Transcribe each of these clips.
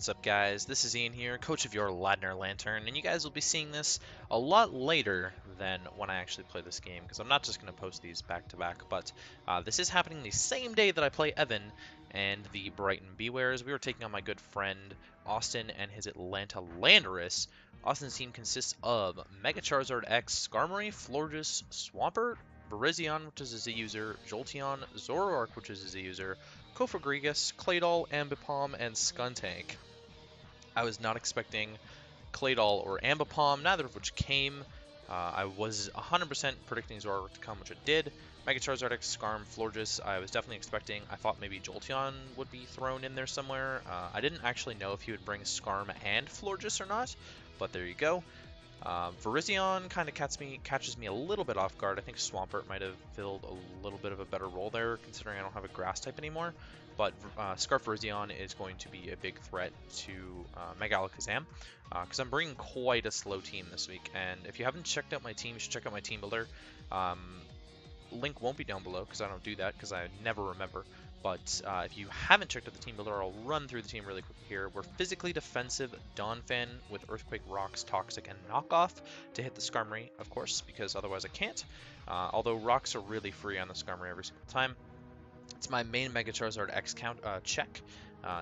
What's up, guys? This is Ian here, coach of your Ladner Lanturn, and you guys will be seeing this a lot later than when I actually play this game, because I'm not just going to post these back to back, but this is happening the same day that I play Evan and the Brighton Bewares. We were taking on my good friend Austin and his Atlanta Landorus. Austin's team consists of Mega Charizard X, Skarmory, Florges, Swampert, Virizion, which is a Z user, Jolteon, Zoroark, which is a Z user, Kofagrigus, Claydol, Ambipom, and Skuntank. I was not expecting Claydol or Ambipom, neither of which came. I was 100% predicting Zoroark to come, which it did. Mega Charizard X, Skarm, Florges, I was definitely expecting. I thought maybe Jolteon would be thrown in there somewhere. I didn't actually know if he would bring Skarm and Florges or not, but there you go. Virizion kind of catches me a little bit off guard. I think Swampert might have filled a little bit of a better role there, considering I don't have a grass type anymore. But Scarf Virizion is going to be a big threat to Mega Alakazam, because I'm bringing quite a slow team this week. And if you haven't checked out my team, you should check out my team builder. Link won't be down below, because I don't do that, because I never remember. But if you haven't checked out the team builder, I'll run through the team really quick here. We're physically defensive Donphan with Earthquake, Rocks, Toxic, and Knockoff to hit the Skarmory, of course, because otherwise I can't. Although Rocks are really free on the Skarmory every single time. It's my main Mega Charizard X count check,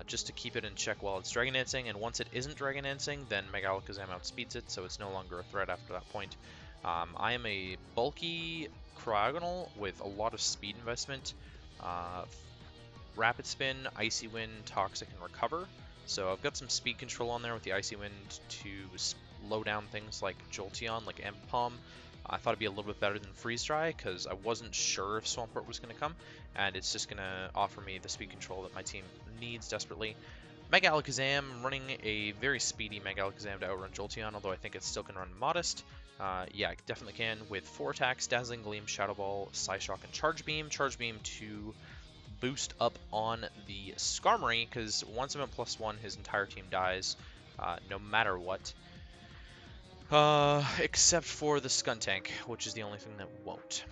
just to keep it in check while it's Dragon Dancing, and once it isn't Dragon Dancing, then Mega Alakazam outspeeds it, so it's no longer a threat after that point. I am a bulky Cryogonal with a lot of speed investment. Rapid Spin, Icy Wind, Toxic, and Recover. So I've got some speed control on there with the Icy Wind to slow down things like Jolteon, like Ambipom. I thought it'd be a little bit better than Freeze Dry because I wasn't sure if Swampert was going to come, and it's just going to offer me the speed control that my team needs desperately. Mega Alakazam, running a very speedy Mega Alakazam to outrun Jolteon, although I think it's still going to run modest. Yeah, it definitely can, with 4 attacks, Dazzling Gleam, Shadow Ball, Psyshock, and Charge Beam. Charge Beam to boost up on the Skarmory, because once I'm at +1, his entire team dies, no matter what. Except for the Skuntank, which is the only thing that won't.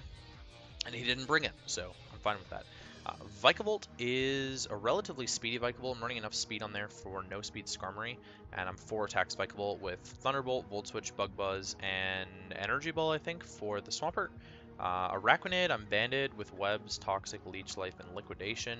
And he didn't bring it, so I'm fine with that. Vikavolt is a relatively speedy Vikavolt. I'm running enough speed on there for no speed Skarmory, and I'm 4 attacks Vikavolt with Thunderbolt, Volt Switch, Bug Buzz, and Energy Ball, I think, for the Swampert. Araquanid, I'm banded with Webs, Toxic, Leech Life, and Liquidation.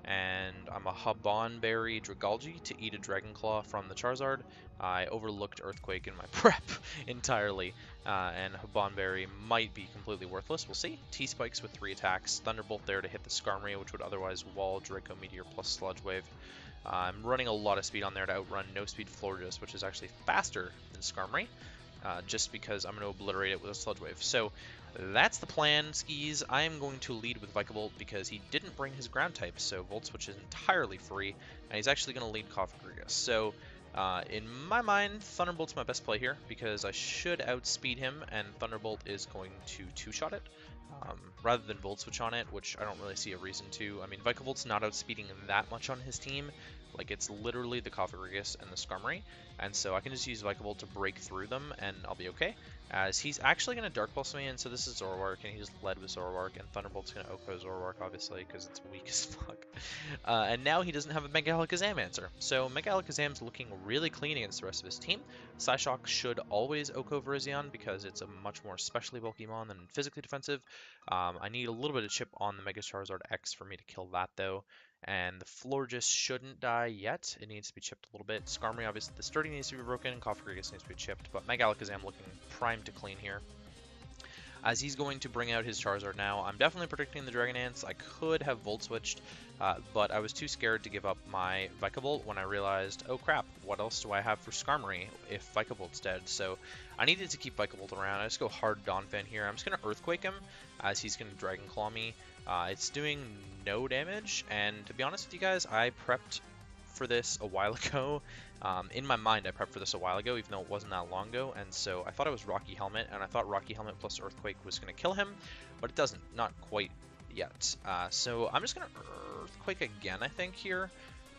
And I'm a Habon Berry Dragalge to eat a Dragon Claw from the Charizard. I overlooked Earthquake in my prep entirely, and Habon Berry might be completely worthless. We'll see. T-Spikes with 3 attacks. Thunderbolt there to hit the Skarmory, which would otherwise wall Draco Meteor plus Sludge Wave. I'm running a lot of speed on there to outrun No Speed Florges, which is actually faster than Skarmory. Just because I'm going to obliterate it with a Sludge Wave. So that's the plan, Skis. I am going to lead with Vikavolt because he didn't bring his ground type, so Volt Switch is entirely free, and he's actually going to lead Kofagrigus. So in my mind, Thunderbolt's my best play here because I should outspeed him, and Thunderbolt is going to two-shot it rather than Volt Switch on it, which I don't really see a reason to. I mean, Vikavolt's not outspeeding that much on his team. Like, it's literally the Kofagrigus and the Skarmory, and so I can just use Vikavolt to break through them, and I'll be okay. As he's actually going to Dark Pulse me, and so this is Zoroark, and he just led with Zoroark, and Thunderbolt's going to Oko Zoroark, obviously, because it's weak as fuck. And now he doesn't have a Mega Alakazam answer, so Mega Alakazam's looking really clean against the rest of his team. Psyshock should always Oko Virizion, because it's a much more specially bulky mon than physically defensive. I need a little bit of chip on the Mega Charizard X for me to kill that, though. And the Florges shouldn't die yet. It needs to be chipped a little bit. Skarmory, obviously, the Sturdy needs to be broken. Kofagrigus needs to be chipped. But Mega Alakazam looking primed to clean here. As he's going to bring out his Charizard now, I'm definitely predicting the Dragon Dance. I could have Volt Switched, but I was too scared to give up my Vikavolt when I realized, oh crap, what else do I have for Skarmory if Vikavolt's dead? So I needed to keep Vikavolt around. I just go hard Donphan here. I'm just going to Earthquake him as he's going to Dragon Claw me. It's doing no damage, and to be honest with you guys, I prepped for this a while ago. In my mind, I prepped for this a while ago, even though it wasn't that long ago, and so I thought it was Rocky Helmet, and I thought Rocky Helmet plus Earthquake was going to kill him, but it doesn't, not quite yet. So I'm just going to Earthquake again, I think, here,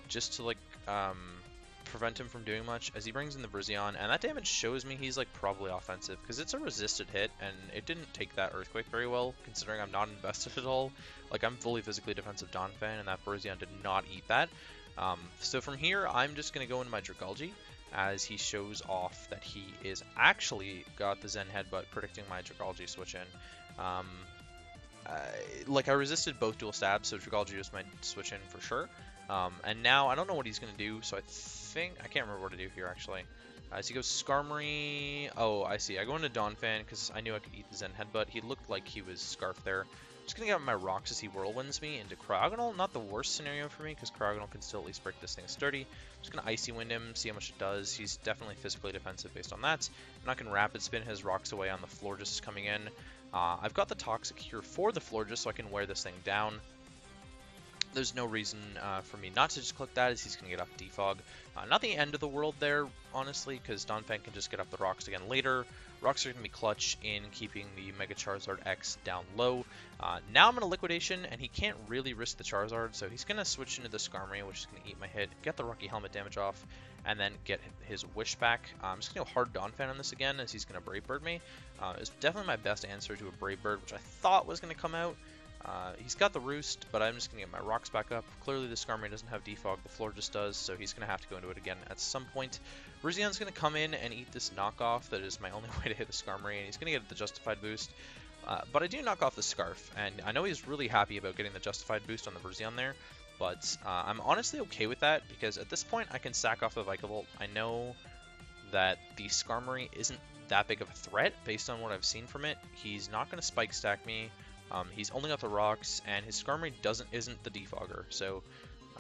just to, like, prevent him from doing much, as he brings in the Virizion, and that damage shows me he's, like, probably offensive, because it's a resisted hit, and it didn't take that Earthquake very well, considering I'm not invested at all. Like, I'm fully physically defensive Donphan, and that Virizion did not eat that. So from here, I'm just going to go into my Dragalge as he shows off that he is actually got the Zen Headbutt, predicting my Dragalge switch in. Like I resisted both dual stabs, so Dragalge just might switch in for sure. And now I don't know what he's going to do, so I can't remember what to do here actually. So he goes Skarmory. Oh, I see. I go into Donphan because I knew I could eat the Zen Headbutt. He looked like he was Scarfed there. Just going to get my rocks as he whirlwinds me into Cryogonal. Not the worst scenario for me because Cryogonal can still at least break this thing sturdy. Just going to Icy Wind him, see how much it does. He's definitely physically defensive based on that. I'm not going to Rapid Spin his rocks away on the Florges coming in. I've got the Toxic here for the Florges so I can wear this thing down. There's no reason for me not to just click that as he's going to get off Defog. Not the end of the world there, honestly, because Donphan can just get up the rocks again later. Rocks are going to be clutch in keeping the Mega Charizard X down low. Now I'm in a Liquidation, and he can't really risk the Charizard, so he's going to switch into the Skarmory, which is going to eat my hit, get the Rocky Helmet damage off, and then get his Wish back. I'm just going to go hard Donphan on this again, as he's going to Brave Bird me. It's definitely my best answer to a Brave Bird, which I thought was going to come out. He's got the Roost, but I'm just going to get my rocks back up. Clearly the Skarmory doesn't have Defog, the floor just does, so he's going to have to go into it again at some point. Rizion's going to come in and eat this knockoff that is my only way to hit the Skarmory, and he's going to get the Justified boost. But I do knock off the Scarf, and I know he's really happy about getting the Justified boost on the Rizion there, but I'm honestly okay with that, because at this point I can sack off the Vikavolt. I know that the Skarmory isn't that big of a threat based on what I've seen from it. He's not going to Spike Stack me. He's only got the rocks, and his Skarmory isn't the Defogger, so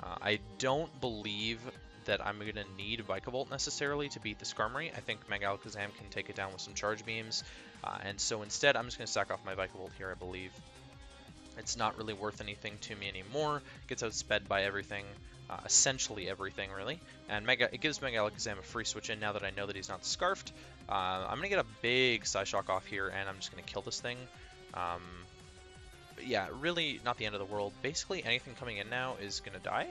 I don't believe that I'm going to need Vikavolt necessarily to beat the Skarmory. I think Mega Alakazam can take it down with some Charge Beams, and so instead I'm just going to sack off my Vikavolt here, I believe. It's not really worth anything to me anymore. Gets outsped by everything, essentially everything, really. And it gives Mega Alakazam a free switch in now that I know that he's not Scarfed. I'm going to get a big Psyshock off here, and I'm just going to kill this thing. Yeah, really not the end of the world. Basically, anything coming in now is going to die.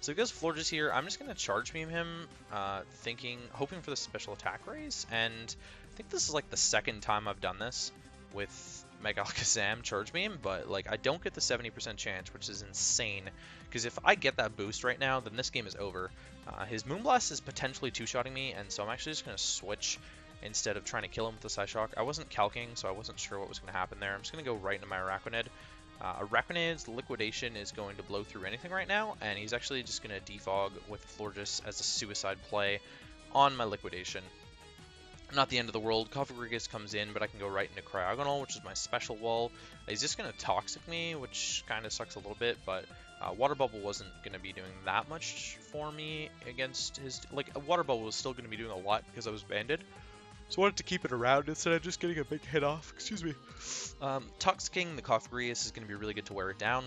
So he goes Florges here. I'm just going to Charge Beam him, hoping for the special attack raise. And I think this is like the second time I've done this with Mega Alakazam Charge Beam, but like I don't get the 70% chance, which is insane. Because if I get that boost right now, then this game is over. His Moonblast is potentially two-shotting me, and so I'm actually just going to switch instead of trying to kill him with the Psyshock. I wasn't calcing, so I wasn't sure what was going to happen there. I'm just going to go right into my Araquanid. Araquanid's Liquidation is going to blow through anything right now, and he's actually just going to Defog with Florges as a suicide play on my Liquidation. Not the end of the world. Cofagrigus comes in, but I can go right into Cryogonal, which is my special wall. He's just going to Toxic me, which kind of sucks a little bit, but Water Bubble wasn't going to be doing that much for me against his... Like, Water Bubble was still going to be doing a lot because I was banded. So I wanted to keep it around instead of just getting a big hit off. Excuse me. Toxicking the Cofagrigus is going to be really good to wear it down.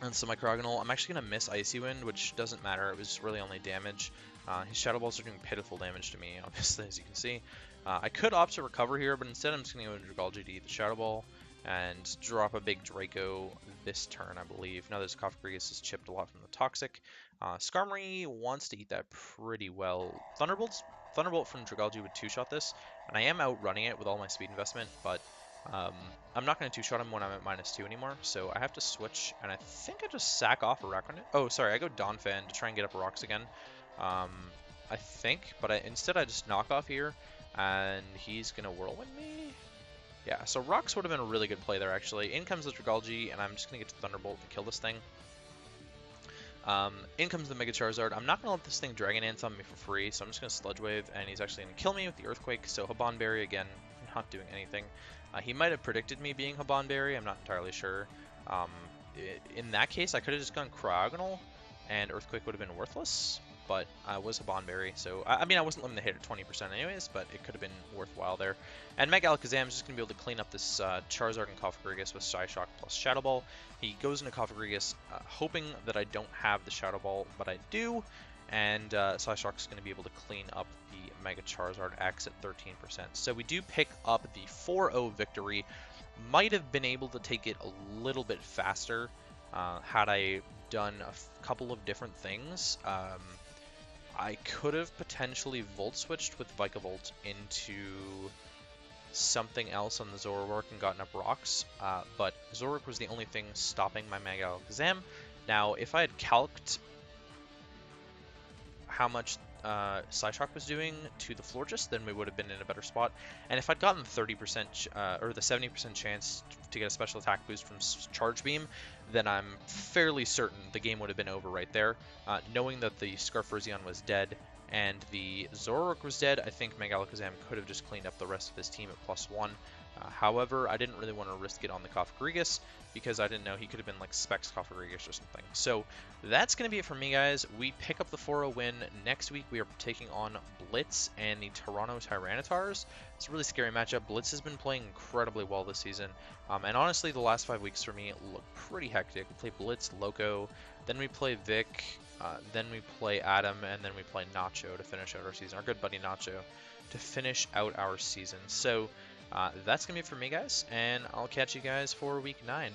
And so my Cryogonal, I'm actually going to miss Icy Wind, which doesn't matter. It was really only damage. His Shadow Balls are doing pitiful damage to me, obviously, as you can see. I could opt to recover here, but instead I'm just going to go into Dragalge to eat the Shadow Ball and drop a big Draco this turn, I believe. Now this Cofagrigus is chipped a lot from the Toxic. Skarmory wants to eat that pretty well. Thunderbolt from Dragalge would two-shot this, and I am outrunning it with all my speed investment, but I'm not going to two-shot him when I'm at -2 anymore, so I have to switch, and I think I just sack off Araquanid. Oh, sorry, I go Donphan to try and get up rocks again. I think, but instead I just knock off here, and he's going to Whirlwind me? Yeah, so rocks would have been a really good play there, actually. In comes the Dragalge, and I'm just going to get to Thunderbolt and kill this thing. In comes the Mega Charizard. I'm not going to let this thing Dragon Dance on me for free, so I'm just going to Sludge Wave, and he's actually going to kill me with the Earthquake, so Haban Berry, again, not doing anything. He might have predicted me being Haban Berry, I'm not entirely sure. In that case, I could have just gone Cryogonal, and Earthquake would have been worthless, but I was Haban Berry, so, I mean, I wasn't looking to hit at 20% anyways, but it could have been worthwhile there. And Mega Alakazam is just going to be able to clean up this Charizard and Cofagrigus with Psyshock plus Shadow Ball. He goes into Cofagrigus, hoping that I don't have the Shadow Ball, but I do, and Psyshock is going to be able to clean up the Mega Charizard X at 13%. So we do pick up the 4-0 victory. Might have been able to take it a little bit faster had I done a couple of different things. I could have potentially Volt Switched with Vikavolt into something else on the Zoroark and gotten up rocks, but Zoroark was the only thing stopping my Mega Alakazam. Now, if I had calced how much Psyshock was doing to the Florges, then we would have been in a better spot. And if I'd gotten 30% or the 70% chance to get a special attack boost from Charge Beam, then I'm fairly certain the game would have been over right there. Knowing that the Scarferzion was dead and the Zoroark was dead, I think Megalakazam could have just cleaned up the rest of his team at +1. However, I didn't really want to risk it on the Cofagrigus because I didn't know he could have been like Specs Cofagrigus or something. So that's going to be it for me, guys. We pick up the 4-0 win. Next week, we are taking on Blitz and the Toronto Tyrannitars. It's a really scary matchup. Blitz has been playing incredibly well this season. And honestly, the last 5 weeks for me look pretty hectic. We play Blitz, Loco, then we play Vic, then we play Adam, and then we play Nacho to finish out our season. Our good buddy Nacho to finish out our season. So that's going to be it for me, guys, and I'll catch you guys for week 9.